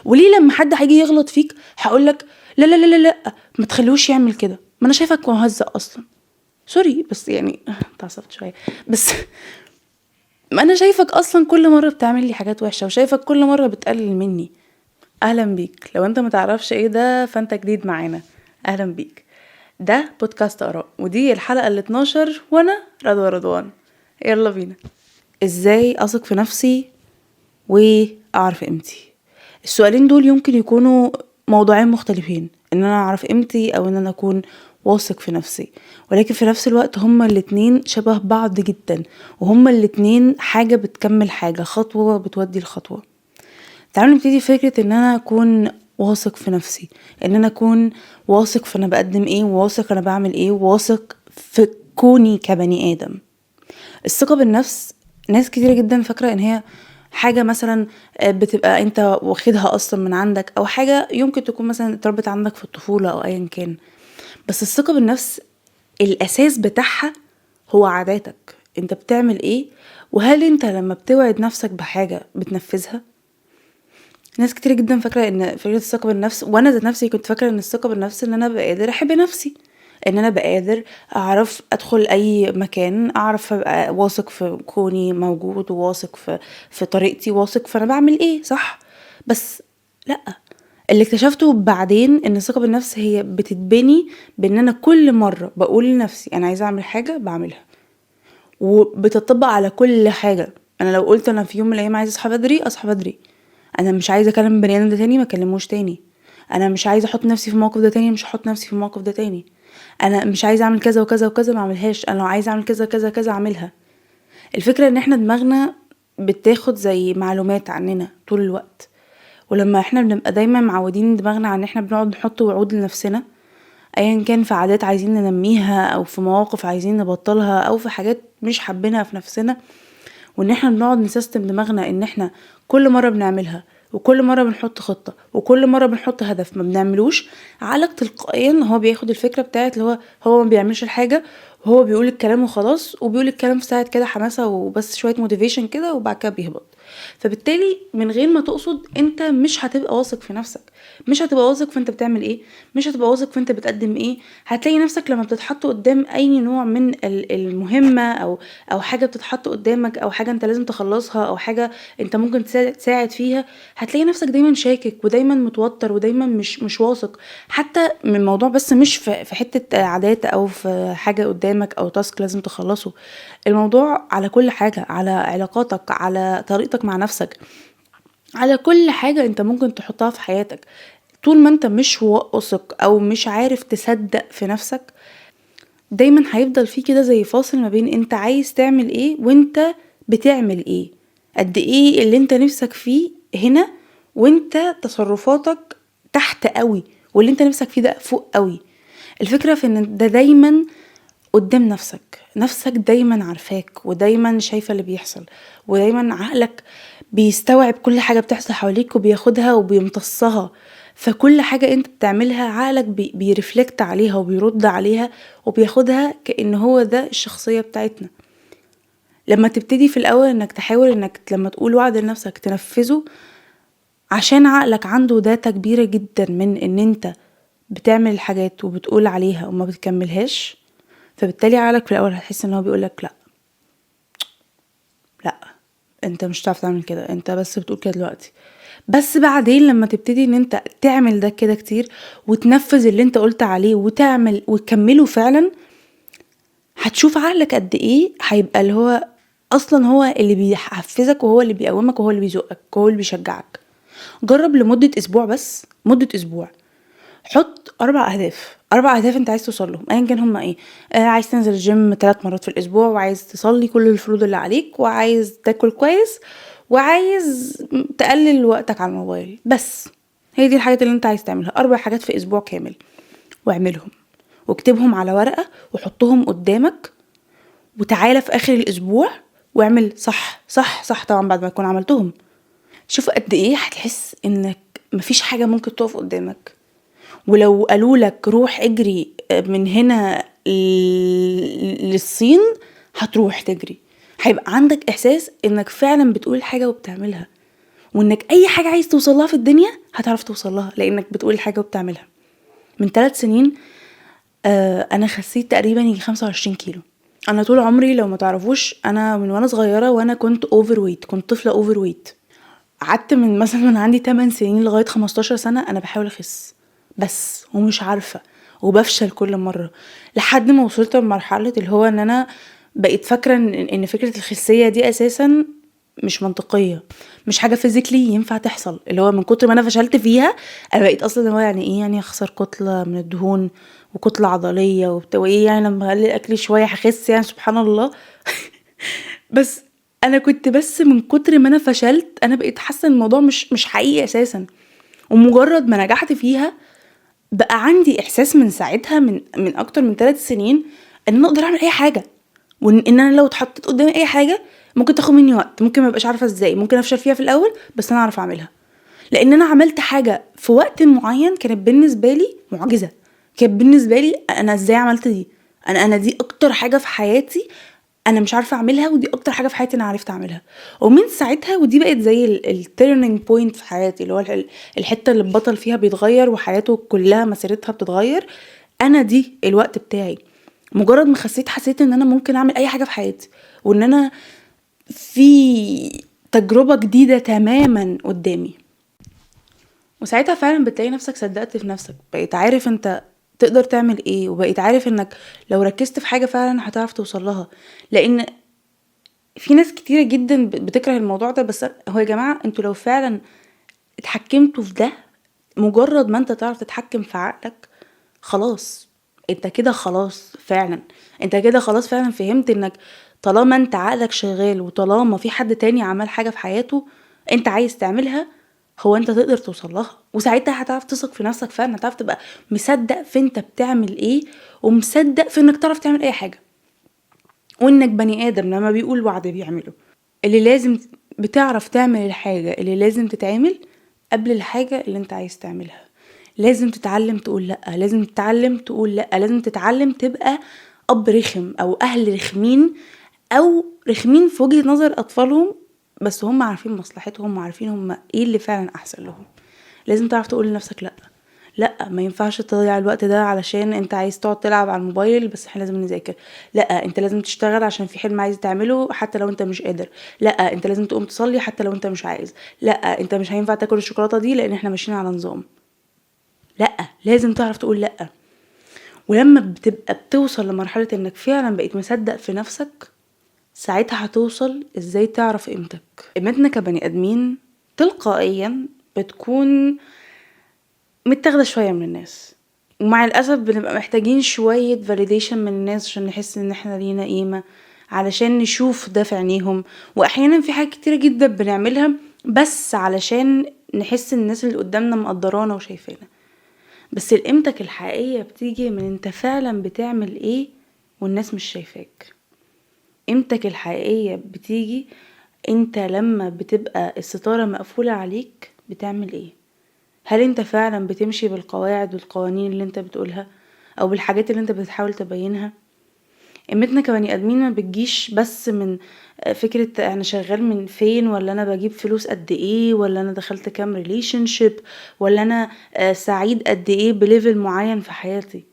وليه لما حد هيجي يغلط فيك هقولك لا لا لا لا لا ما تخلوش يعمل كده، ما انا شايفك مهزأ اصلا، سوري بس يعني اتعصبت شويه، بس ما انا شايفك اصلا كل مره بتعمل لي حاجات وحشه، وشايفك كل مره بتقلل مني. اهلا بيك، لو انت متعرفش ايه ده فانت جديد معانا، اهلا بيك. ده بودكاست اراء، ودي الحلقه ال 12 وانا رضوى رضوان. يلا بينا. ازاي اثق في نفسي واعرف قيمتي؟ السؤالين دول يمكن يكونوا موضوعين مختلفين، ان انا اعرف قيمتي او ان انا اكون واثق في نفسي، ولكن في نفس الوقت هما الاتنين شبه بعض جدا، وهما الاتنين حاجة بتكمل حاجة، خطوة بتودي الخطوة. تعالوا نبتدي فكرة ان انا اكون واثق في نفسي، ان انا اكون واثق في انا بقدم ايه، وواثق انا بعمل ايه، وواثق في كوني كبني ادم. الثقة بالنفس ناس كتير جدا فاكرة ان هي حاجة مثلا بتبقى انت واخدها اصلا من عندك، او حاجة يمكن تكون مثلا اتربت عندك في الطفولة او ايا كان. بس الثقة بالنفس الاساس بتاعها هو عاداتك، انت بتعمل ايه، وهل انت لما بتوعد نفسك بحاجة بتنفذها. ناس كتير جدا فاكره ان فكره الثقه بالنفس، وانا ذات نفسي كنت فاكره ان الثقه بالنفس ان انا بقادر احب نفسي، ان انا بقادر اعرف ادخل اي مكان، اعرف ابقى واثق في كوني موجود، وواثق في طريقتي، واثق فانا بعمل ايه صح. بس لا، اللي اكتشفته بعدين ان الثقه بالنفس هي بتتبني بان انا كل مره بقول لنفسي انا عايزه اعمل حاجه بعملها، وبتطبق على كل حاجه. انا لو قلت انا في يوم من الايام عايزه اصحى بدري اصحى بدري، انا مش عايزه اكلم بني ادم ده تاني ما اكلموش تاني، انا مش عايزه احط نفسي في الموقف ده تاني مش هحط نفسي في الموقف ده تاني، انا مش عايزه اعمل كذا وكذا وكذا ما اعملهاش، انا لو عايزه اعمل كذا كذا كذا اعملها. الفكره ان احنا دماغنا بتاخد زي معلومات عننا طول الوقت، ولما احنا بنبقى دايما معودين دماغنا عن احنا بنقعد نحط وعود لنفسنا، ايا كان في عادات عايزين ننميها، او في مواقف عايزين نبطلها، او في حاجات مش حابينها في نفسنا، وان احنا بنقعد نسيستم دماغنا ان احنا كل مرة بنعملها، وكل مرة بنحط خطة، وكل مرة بنحط هدف ما بنعملوش، عقلك تلقائيا هو بياخد الفكرة بتاعت اللي هو ما بيعملش الحاجة، وهو بيقول الكلام وخلاص، وبيقول الكلام في ساعة كده حماسة وبس شوية موتيفيشن كده، وبعد كده بيهبط. فبالتالي من غير ما تقصد انت مش هتبقى واثق في نفسك، مش هتبقى واثق في انت بتعمل ايه، مش هتبقى واثق في انت بتقدم ايه. هتلاقي نفسك لما بتتحط قدام اي نوع من المهمة، او حاجة بتتحط قدامك، او حاجة انت لازم تخلصها، او حاجة انت ممكن تساعد فيها، هتلاقي نفسك دايما شاكك ودايما متوتر ودايما مش واثق. حتى من الموضوع بس مش في حتة عادات او في حاجة قدامك او تاسك لازم تخلصه، الموضوع على كل حاجة، على علاقاتك، على طريقتك مع نفسك، على كل حاجة انت ممكن تحطها في حياتك. طول ما انت مش واثق او مش عارف تصدق في نفسك، دايما هيفضل فيه كده زي فاصل ما بين انت عايز تعمل ايه وانت بتعمل ايه، قد ايه اللي انت نفسك فيه هنا وانت تصرفاتك تحت قوي، واللي انت نفسك فيه ده فوق قوي. الفكرة في ان ده دايما قدام نفسك دايما عارفاك، ودايما شايفة اللي بيحصل، ودايما عقلك بيستوعب كل حاجة بتحصل حواليك وبياخدها وبيمتصها. فكل حاجة انت بتعملها عقلك بيرفلكت عليها وبيرد عليها وبياخدها كأن هو ده الشخصية بتاعتنا. لما تبتدي في الأول انك تحاول انك لما تقول وعد لنفسك تنفذه، عشان عقلك عنده داتا كبيرة جدا من ان انت بتعمل الحاجات وبتقول عليها وما بتكملهاش، فبالتالي عقلك في الاول هتحس ان هو بيقولك لا لا انت مش هتعرف تعمل كده، انت بس بتقول كده دلوقتي. بس بعدين لما تبتدي ان انت تعمل ده كده كتير وتنفذ اللي انت قلت عليه وتعمل وتكمله فعلا، هتشوف عقلك قد ايه هيبقى اللي هو اصلا هو اللي بيحفزك، وهو اللي بيقومك، وهو اللي بيزقك، وهو اللي بيشجعك. جرب لمدة اسبوع، بس مدة اسبوع حط 4 أهداف انت عايز توصل لهم ايا كان هما ايه. عايز تنزل الجيم 3 مرات في الاسبوع، وعايز تصلي كل الفروض اللي عليك، وعايز تاكل كويس، وعايز تقلل وقتك على الموبايل. بس هي دي الحاجات اللي انت عايز تعملها، 4 حاجات في اسبوع كامل، واعملهم واكتبهم على ورقة وحطهم قدامك، وتعالى في اخر الاسبوع واعمل صح صح صح طبعا بعد ما تكون عملتهم. شوف قد ايه هتحس انك مفيش حاجة ممكن تقف قدامك. ولو قالوا لك روح اجري من هنا للصين، هتروح تجري، هيبقى عندك احساس انك فعلا بتقول حاجة وبتعملها. وانك اي حاجة عايز توصلها في الدنيا هتعرف توصلها لانك بتقول الحاجة وبتعملها. من 3 سنين انا خسيت تقريبا يجي 25 كيلو. انا طول عمري لو ما تعرفوش انا من وانا صغيرة وانا كنت اوفر ويت، كنت طفلة اوفر ويت. قعدت من مثلا من عندي 8 سنين لغاية 15 سنة انا بحاول اخس بس ومش عارفة وبفشل كل مرة، لحد ما وصلت لمرحلة اللي هو ان انا بقيت فاكرة ان فكرة الخسية دي اساسا مش منطقية، مش حاجة فيزيكلي ينفع تحصل. اللي هو من كتر ما انا فشلت فيها انا بقيت اصلا اللي هو يعني ايه يعني اخسر كتلة من الدهون وكتلة عضلية وايه يعني لما اقلل اكلي شوية هخس يعني سبحان الله. بس انا كنت بس من كتر ما انا فشلت انا بقيت حاسة ان الموضوع مش حقيقي اساسا. ومجرد ما نجحت فيها بقى عندي احساس من ساعتها من اكتر من 3 سنين ان انا اقدر اعمل اي حاجة، وان انا لو اتحطيت قدامي اي حاجة ممكن تاخد مني وقت، ممكن ما ابقاش عارفة ازاي، ممكن افشل فيها في الاول بس انا اعرف اعملها. لان انا عملت حاجة في وقت معين كانت بالنسبة لي معجزة، كانت بالنسبة لي انا ازاي عملت دي، انا دي اكتر حاجة في حياتي انا مش عارفة اعملها، ودي اكتر حاجة في حياتي انا عرفت اعملها. ومن ساعتها ودي بقت زي التيرنينج بوينت في حياتي، اللي هو الحتة اللي البطل فيها بيتغير وحياته كلها مسيرتها بتتغير. انا دي الوقت بتاعي. مجرد ما خسيت حسيت ان انا ممكن اعمل اي حاجة في حياتي، وان انا في تجربة جديدة تماما قدامي. وساعتها فعلا بتلاقي نفسك صدقت في نفسك، بقيت عارف انت تقدر تعمل ايه، وبقيت عارف انك لو ركزت في حاجة فعلا هتعرف توصلها. لان في ناس كتيرة جدا بتكره الموضوع ده، بس هو يا جماعة انتوا لو فعلا اتحكمتوا في ده، مجرد ما انت تعرف تتحكم في عقلك خلاص انت كده خلاص فعلا، انت كده خلاص فعلا فهمت انك طالما انت عقلك شغال وطالما في حد تاني عمل حاجة في حياته انت عايز تعملها هو انت تقدر توصل لها. وساعتها هتعرف تثق في نفسك فعلا، هتعرف تبقى مصدق في انت بتعمل ايه، ومصدق في انك تعرف تعمل اي حاجة، وانك بني ادم لما بيقول وعد بيعمله. اللي لازم بتعرف تعمل الحاجة اللي لازم تتعمل قبل الحاجة اللي انت عايز تعملها. لازم تتعلم تقول لأ، لازم تتعلم تقول لأ، لازم تتعلم تبقى أب رخم أو أهل رخمين، أو رخمين في وجهة نظر أطفالهم بس هم عارفين مصلحتهم وعارفين هم ايه اللي فعلا أحسن لهم. لازم تعرف تقول لنفسك لأ، لا ما ينفعش تضيع الوقت ده علشان انت عايز تقعد تلعب على الموبايل بس احنا لازم نذاكر. لا انت لازم تشتغل عشان في حلم عايز تعمله حتى لو انت مش قادر. لا انت لازم تقوم تصلي حتى لو انت مش عايز. لا انت مش هينفع تاكل الشوكولاته دي لان احنا ماشيين على نظام. لا لازم تعرف تقول لا. ولما بتبقى بتوصل لمرحله انك فعلا بقيت مصدق في نفسك، ساعتها هتوصل ازاي تعرف قيمتنا كبني ادمين تلقائيا بتكون متاخده شويه من الناس. ومع الاسف بنبقى محتاجين شويه validation من الناس عشان نحس ان احنا لينا قيمه، علشان نشوف ده في عينيهم. واحيانا في حاجات كتيره جدا بنعملها بس علشان نحس ان الناس اللي قدامنا مقدرانا وشايفانا. بس قيمتك الحقيقيه بتيجي من انت فعلا بتعمل ايه والناس مش شايفاك. قيمتك الحقيقيه بتيجي انت لما بتبقى الستاره مقفوله عليك بتعمل ايه. هل انت فعلا بتمشي بالقواعد والقوانين اللي انت بتقولها او بالحاجات اللي انت بتحاول تبينها؟ قيمتنا كبني ادمين ما بتجيش بس من فكرة انا شغال من فين، ولا انا بجيب فلوس قد ايه، ولا انا دخلت كام ريليشنشيب، ولا انا سعيد قد ايه بليفل معين في حياتي.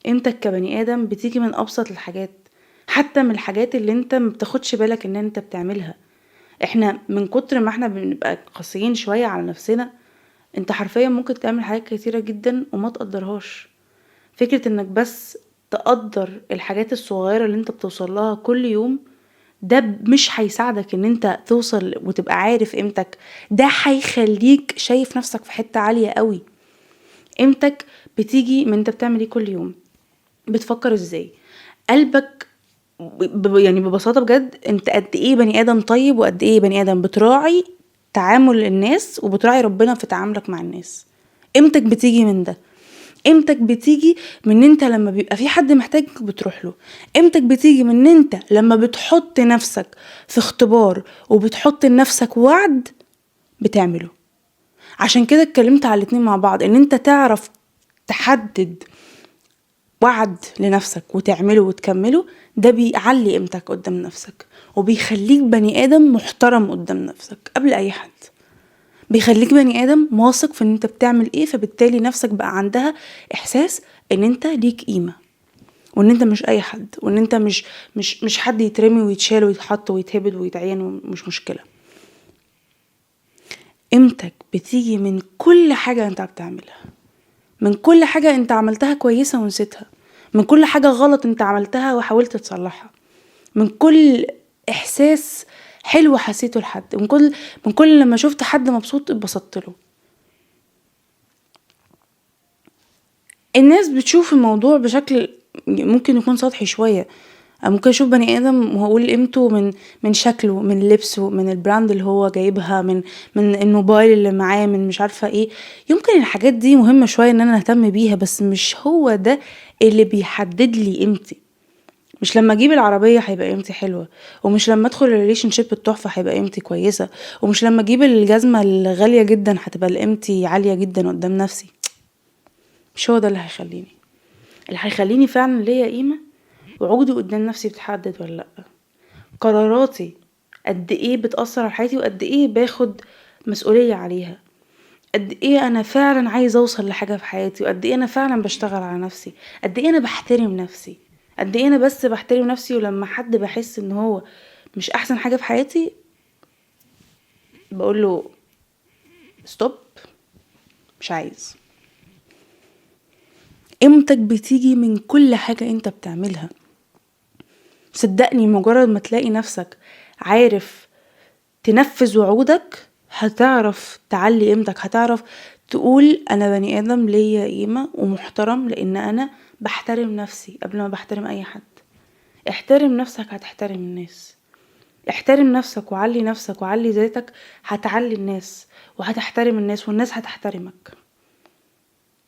قيمتك كبني ادم بتيجي من ابسط الحاجات، حتى من الحاجات اللي انت ما بتاخدش بالك ان انت بتعملها. احنا من كتر ما احنا بنبقى قاسيين شوية على نفسنا انت حرفيا ممكن تعمل حاجات كتيرة جدا وما تقدرهاش. فكرة انك بس تقدر الحاجات الصغيرة اللي انت بتوصلها كل يوم ده مش هيساعدك ان انت توصل وتبقى عارف قيمتك، ده هيخليك شايف نفسك في حتة عالية قوي. قيمتك بتيجي من انت بتعمل ايه كل يوم، بتفكر ازاي، قلبك يعني ببساطة بجد انت قد ايه بني ادم طيب، وقد ايه بني ادم بتراعي تعامل الناس وبتراعي ربنا في تعاملك مع الناس. قيمتك بتيجي من ده. قيمتك بتيجي من انت لما بيبقى في حد محتاجك بتروح له. قيمتك بتيجي من انت لما بتحط نفسك في اختبار وبتحط لنفسك وعد بتعمله. عشان كده اتكلمت على الاتنين مع بعض، ان انت تعرف تحدد وعد لنفسك وتعمله وتكمله، ده بيعلي قيمتك قدام نفسك وبيخليك بني آدم محترم قدام نفسك قبل أي حد. بيخليك بني ادم واثق في ان انت بتعمل ايه، فبالتالي نفسك بقى عندها احساس ان انت ليك قيمة، وان انت مش اي حد، وان انت مش حد يترمي ويتشال ويتحط ويتهبد ويتعين ومش مشكلة. قيمتك بتيجي من كل حاجة انت بتعملها، من كل حاجة انت عملتها كويسة ونسيتها، من كل حاجة غلط انت عملتها وحاولت تصلحها، من كل احساس حلو حسيته لحد، من كل لما شفت حد مبسوط اتبسطت له. الناس بتشوف الموضوع بشكل ممكن يكون سطحي شوية، ممكن اشوف بني ادم وهقول قيمته من شكله، من لبسه، من البراند اللي هو جايبها، من الموبايل اللي معاه، من مش عارفة ايه. يمكن الحاجات دي مهمة شوية ان انا اهتم بيها، بس مش هو ده اللي بيحدد لي قيمتي. مش لما اجيب العربية هيبقى قيمتي حلوة، ومش لما ادخل الريليشن شيب التحفة هيبقى قيمتي كويسة، ومش لما اجيب الجزمة الغالية جدا هتبقى قيمتي عالية جدا قدام نفسي. مش هو ده اللي هيخليني. اللي هيخليني فعلا ليا قيمة وعقدي قدام نفسي بتحدد ولا لأ، قراراتي قد ايه بتأثر على حياتي، وقد ايه باخد مسؤولية عليها، قد ايه انا فعلا عايزة اوصل لحاجة في حياتي، وقد ايه انا فعلا بشتغل على نفسي، قد ايه انا بحترم نفسي، قد ايه انا بس بحترم نفسي. ولما حد بحس ان هو مش احسن حاجة في حياتي بقوله ستوب، مش عايز. قيمتك بتيجي من كل حاجة انت بتعملها. صدقني مجرد ما تلاقي نفسك عارف تنفذ وعودك هتعرف تعلي قيمتك، هتعرف تقول انا بني ادم ليا قيمة ومحترم، لان انا بحترم نفسي قبل ما بحترم اي حد. احترم نفسك هتحترم الناس، احترم نفسك وعلي نفسك وعلي ذاتك، هتعلي الناس وهتحترم الناس والناس هتحترمك.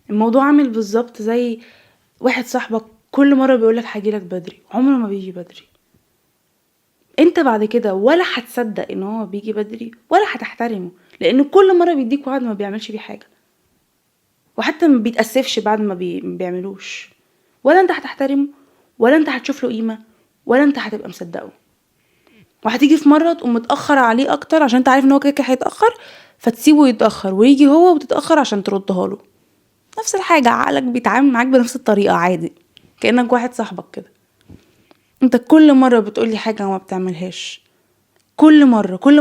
الموضوع عامل بالظبط زي واحد صاحبك كل مرة بيقولك هجيلك بدري، عمره ما بيجي بدري. انت بعد كده ولا هتصدق ان هو بيجي بدري ولا هتحترمه، لان كل مرة بيديك وعد ما بيعملش بيه حاجة، وحتى ما بيتأسفش بعد ما بيعملوش. ولا انت هتحترمه، ولا انت هتشوف له قيمة، ولا انت هتبقى مصدقه. وهتيجي في مرة تقوم متأخر عليه اكتر عشان انت عارف ان هو كده هيتأخر، فتسيبه يتأخر ويجي هو وتتأخر عشان تردها له. نفس الحاجة، عقلك بيتعامل معاك بنفس الطريقة عادي، كأنك واحد صاحبك كده. انت كل مرة بتقولي حاجة وما بتعملهاش، كل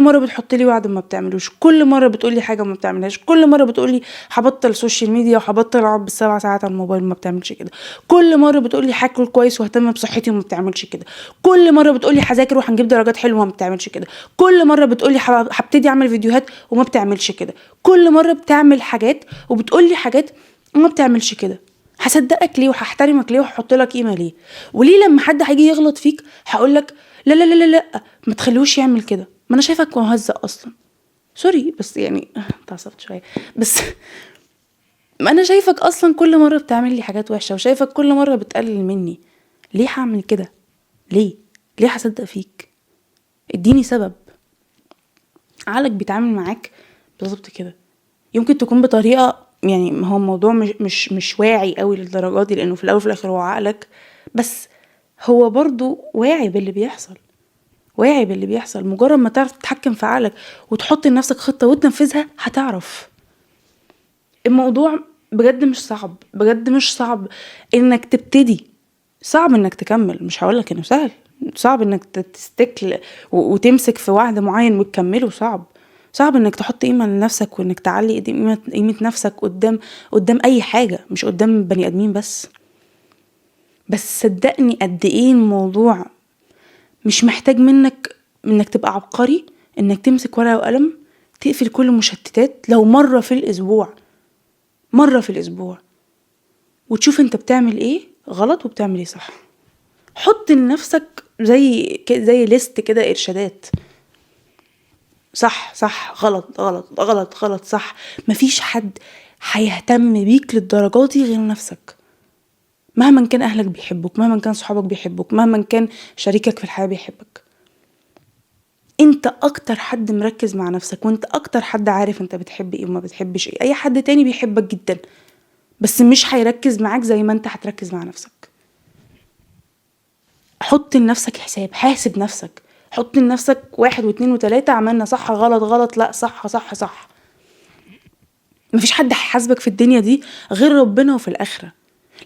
مرة بتحط لي وعد ما بتعملوش، كل مرة بتقولي حاجة وما بتعملهاش، كل مرة بتقولي هبطل سوشيال ميديا وهبطل اقعد بالسبع ساعات على الموبايل وما بتعملش كده، كل مرة بتقولي هاكل كويس واهتم بصحتي وما بتعملش كده، كل مرة بتقولي هذاكر وهنجيب درجات حلوة وما بتعملش كده، كل مرة بتقولي هبتدي اعمل فيديوهات وما بتعملش كده، كل مرة بتعمل حاجات وبتقولي حاجات وما بتعملش كده. هصدقك ليه وهحترمك ليه وهحط لك قيمه ليه؟ وليه لما حد هيجي يغلط فيك هقولك لا لا لا لا لا ما تخليهوش يعمل كده، ما انا شايفك مهزأ اصلا. سوري بس يعني اتعصبت شويه، بس ما انا شايفك اصلا كل مره بتعمل لي حاجات وحشه، وشايفك كل مره بتقلل مني. ليه هعمل كده؟ ليه هصدق فيك؟ اديني سبب. عقلك بيتعامل معاك بالظبط كده. يمكن تكون بطريقه يعني هو الموضوع مش واعي قوي للدرجات دي، لانه في الاول وفي الاخر هو عقلك، بس هو برضو واعي باللي بيحصل، واعي باللي بيحصل. مجرد ما تعرف تتحكم في عقلك وتحط لنفسك خطة وتنفذها هتعرف. الموضوع بجد مش صعب، بجد مش صعب انك تبتدي، صعب انك تكمل. مش هقولك انه سهل، صعب انك تستكل وتمسك في وعد معين وتكمله، صعب انك تحط قيمة لنفسك وانك تعلي قيمة نفسك قدام اي حاجة، مش قدام بني ادمين بس صدقني قد ايه الموضوع مش محتاج انك تبقى عبقري، انك تمسك ورقة وقلم تقفل كل المشتتات لو مرة في الاسبوع وتشوف انت بتعمل ايه غلط وبتعمل ايه صح. حط لنفسك زي ليست كده ارشادات، صح غلط غلط غلط غلط صح. مفيش حد هيهتم بيك للدرجات دي غير نفسك، مهما كان اهلك بيحبوك، مهما كان صحابك بيحبوك، مهما كان شريكك في الحياة بيحبك. انت اكتر حد مركز مع نفسك، وانت اكتر حد عارف انت بتحب ايه وما بتحبش ايه. اي حد تاني بيحبك جدا بس مش هيركز معاك زي ما انت هتركز مع نفسك. حط لنفسك حساب، حاسب نفسك، حط لنفسك 1 و2 و3 عملنا صح غلط غلط لا صح صح صح. مفيش حد هيحاسبك في الدنيا دي غير ربنا وفي الآخرة.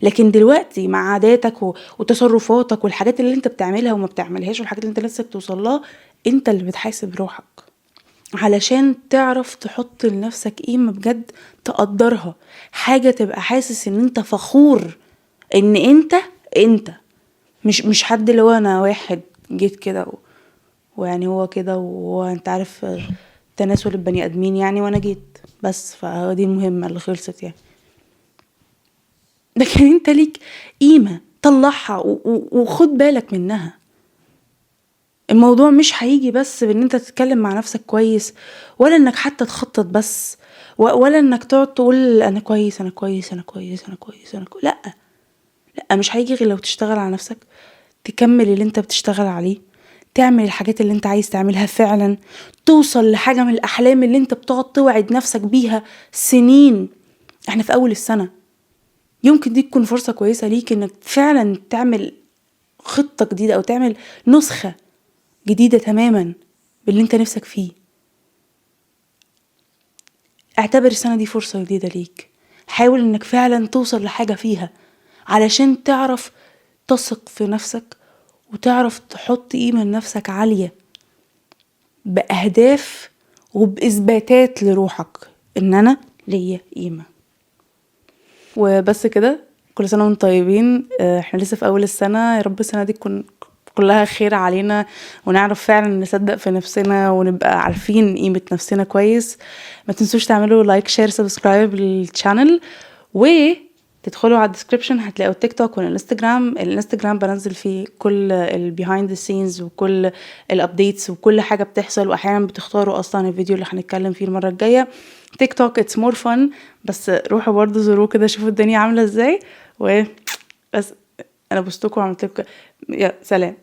لكن دلوقتي مع عاداتك وتصرفاتك والحاجات اللي انت بتعملها وما بتعملهاش والحاجات اللي انت نفسك توصلها، انت اللي بتحاسب روحك علشان تعرف تحط لنفسك قيمة بجد تقدرها، حاجة تبقى حاسس ان انت فخور ان انت مش حد اللي هو انا واحد جيت كده ويعني هو كده، وانت عارف تناسل البني ادمين يعني، وانا جيت بس، فدي المهمة اللي خلصت يعني. لكن انت ليك قيمة طلعها وخد بالك منها. الموضوع مش هيجي بس بان انت تتكلم مع نفسك كويس، ولا انك حتى تخطط بس، ولا انك تقعد تقول انا كويس انا كويس انا كويس انا كويس انا كويس. لا مش هيجي غير لو تشتغل على نفسك، تكمل اللي انت بتشتغل عليه، تعمل الحاجات اللي انت عايز تعملها فعلا، توصل لحاجة من الاحلام اللي انت بتقعد توعد نفسك بيها سنين. احنا في اول السنة، يمكن دي تكون فرصة كويسة ليك انك فعلا تعمل خطة جديدة او تعمل نسخة جديدة تماما باللي انت نفسك فيه. اعتبر السنة دي فرصة جديدة ليك، حاول انك فعلا توصل لحاجة فيها علشان تعرف تثق في نفسك وتعرف تحط قيمة لنفسك عالية بأهداف وبإثباتات لروحك ان انا ليا قيمة. وبس كده، كل سنة وانتم طيبين. احنا لسه في اول السنة، يا رب السنة دي تكون كلها خير علينا، ونعرف فعلا نصدق في نفسنا ونبقى عارفين قيمة نفسنا كويس. ما تنسوش تعملوا لايك شير سبسكرايب للشانل، وتدخلوا على الديسكريبشن هتلاقوا التيك توك والانستجرام بنزل فيه كل البيهايند ذا سينز وكل الابديتس وكل حاجة بتحصل، واحيانا بتختاروا اصلا الفيديو اللي هنتكلم فيه المرة الجاية. تيك توك اتس مور فن، بس روحوا برضو زوروه كده، شوفوا الدنيا عاملة ازاي. بس انا بوستكم وعملت لكم، يا سلام.